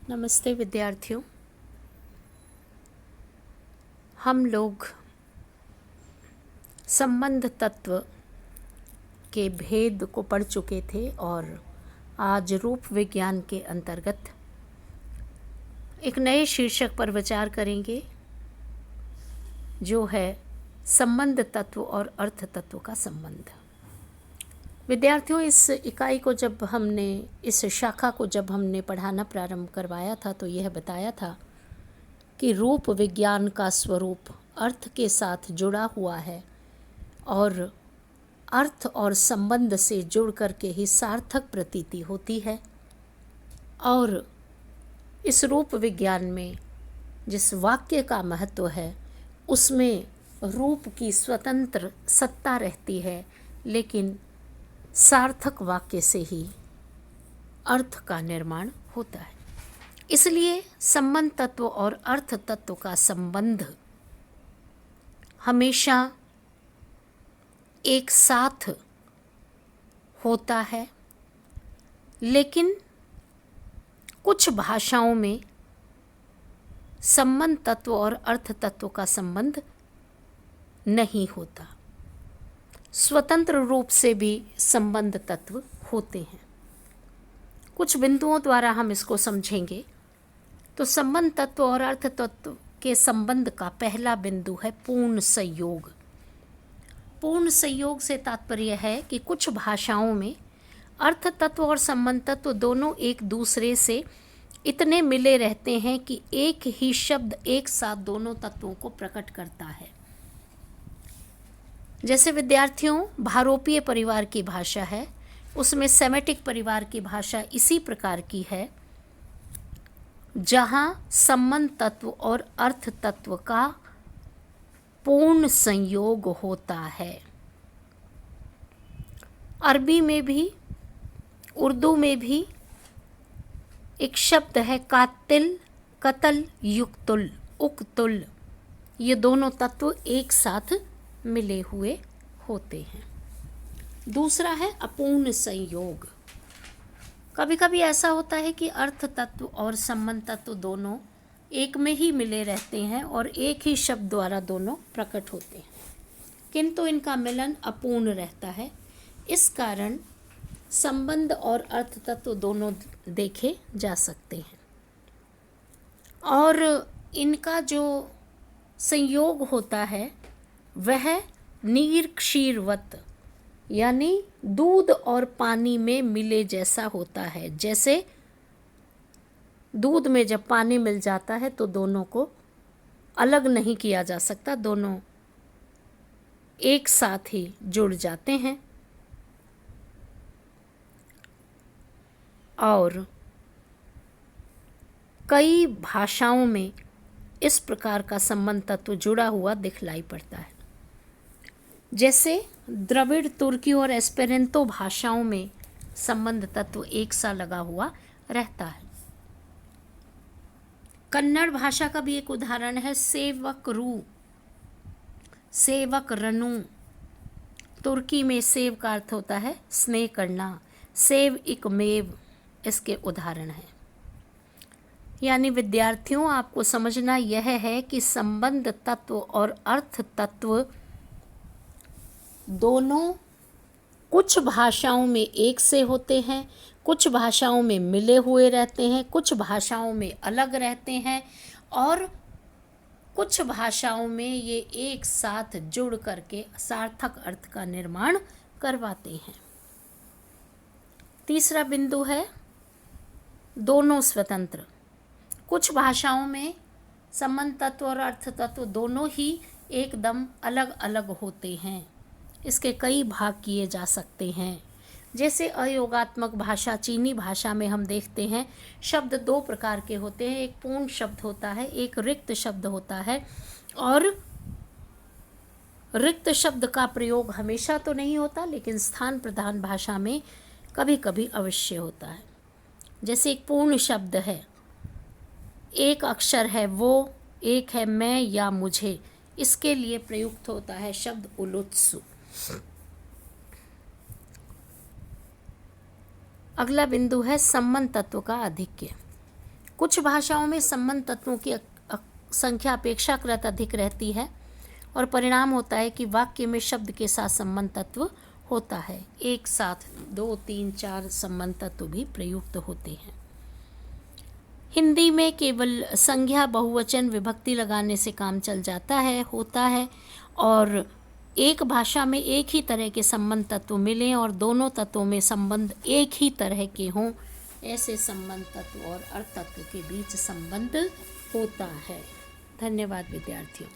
नमस्ते विद्यार्थियों। हम लोग संबंध तत्व के भेद को पढ़ चुके थे और आज रूप विज्ञान के अंतर्गत एक नए शीर्षक पर विचार करेंगे, जो है संबंध तत्व और अर्थ तत्व का संबंध। विद्यार्थियों, इस इकाई को जब हमने इस शाखा को जब हमने पढ़ाना प्रारंभ करवाया था तो यह बताया था कि रूप विज्ञान का स्वरूप अर्थ के साथ जुड़ा हुआ है और अर्थ और संबंध से जुड़ करके ही सार्थक प्रतीति होती है। और इस रूप विज्ञान में जिस वाक्य का महत्व है उसमें रूप की स्वतंत्र सत्ता रहती है, लेकिन सार्थक वाक्य से ही अर्थ का निर्माण होता है। इसलिए संबंध तत्व और अर्थ तत्व का संबंध हमेशा एक साथ होता है, लेकिन कुछ भाषाओं में संबंध तत्व और अर्थ तत्व का संबंध नहीं होता, स्वतंत्र रूप से भी संबंध तत्व होते हैं। कुछ बिंदुओं द्वारा हम इसको समझेंगे। तो संबंध तत्व और अर्थ तत्व के संबंध का पहला बिंदु है पूर्ण संयोग। पूर्ण संयोग से तात्पर्य है कि कुछ भाषाओं में अर्थ तत्व और संबंध तत्व दोनों एक दूसरे से इतने मिले रहते हैं कि एक ही शब्द एक साथ दोनों तत्वों को प्रकट करता है। जैसे विद्यार्थियों, भारोपीय परिवार की भाषा है, उसमें सेमेटिक परिवार की भाषा इसी प्रकार की है, जहाँ संबंध तत्व और अर्थ तत्व का पूर्ण संयोग होता है। अरबी में भी, उर्दू में भी एक शब्द है कातिल, कतल, युक्तुल, उक्तुल। ये दोनों तत्व एक साथ मिले हुए होते हैं। दूसरा है अपूर्ण संयोग। कभी कभी ऐसा होता है कि अर्थ तत्व और संबंध तत्व दोनों एक में ही मिले रहते हैं और एक ही शब्द द्वारा दोनों प्रकट होते हैं, किंतु इनका मिलन अपूर्ण रहता है। इस कारण संबंध और अर्थ तत्व दोनों देखे जा सकते हैं और इनका जो संयोग होता है वह नीर क्षीरवत, यानी दूध और पानी में मिले जैसा होता है। जैसे दूध में जब पानी मिल जाता है तो दोनों को अलग नहीं किया जा सकता, दोनों एक साथ ही जुड़ जाते हैं। और कई भाषाओं में इस प्रकार का संबंध तत्व जुड़ा हुआ दिखलाई पड़ता है। जैसे द्रविड़, तुर्की और एस्पेरेंतो भाषाओं में संबंध तत्व एक सा लगा हुआ रहता है। कन्नड़ भाषा का भी एक उदाहरण है सेवक रू, सेवक रनु। तुर्की में सेव का अर्थ होता है स्नेह करना, सेव इकमेव इसके उदाहरण हैं। यानी विद्यार्थियों, आपको समझना यह है कि संबंध तत्व और अर्थ तत्व दोनों कुछ भाषाओं में एक से होते हैं, कुछ भाषाओं में मिले हुए रहते हैं, कुछ भाषाओं में अलग रहते हैं और कुछ भाषाओं में ये एक साथ जुड़ करके सार्थक अर्थ का निर्माण करवाते हैं। तीसरा बिंदु है दोनों स्वतंत्र। कुछ भाषाओं में संबंध तत्व और अर्थ तत्व दोनों ही एकदम अलग अलग होते हैं। इसके कई भाग किए जा सकते हैं। जैसे अयोगात्मक भाषा, चीनी भाषा में हम देखते हैं शब्द दो प्रकार के होते हैं। एक पूर्ण शब्द होता है, एक रिक्त शब्द होता है। और रिक्त शब्द का प्रयोग हमेशा तो नहीं होता, लेकिन स्थान प्रधान भाषा में कभी कभी अवश्य होता है। जैसे एक पूर्ण शब्द है, एक अक्षर है वो, एक है मैं या मुझे, इसके लिए प्रयुक्त होता है शब्द उलुत्सु। अगला बिंदु है संबंध तत्व का आधिक्य। कुछ भाषाओं में संबंध तत्वों की संख्या अपेक्षाकृत अधिक रहती है और परिणाम होता है कि वाक्य में शब्द के साथ संबंध तत्व होता है। एक साथ 2, 3, 4 संबंध तत्व भी प्रयुक्त होते हैं। हिंदी में केवल संज्ञा बहुवचन विभक्ति लगाने से काम चल जाता है, होता है, और एक भाषा में एक ही तरह के संबंध तत्व मिलें और दोनों तत्वों में संबंध एक ही तरह के हों, ऐसे संबंध तत्व और अर्थ तत्व के बीच संबंध होता है। धन्यवाद विद्यार्थियों।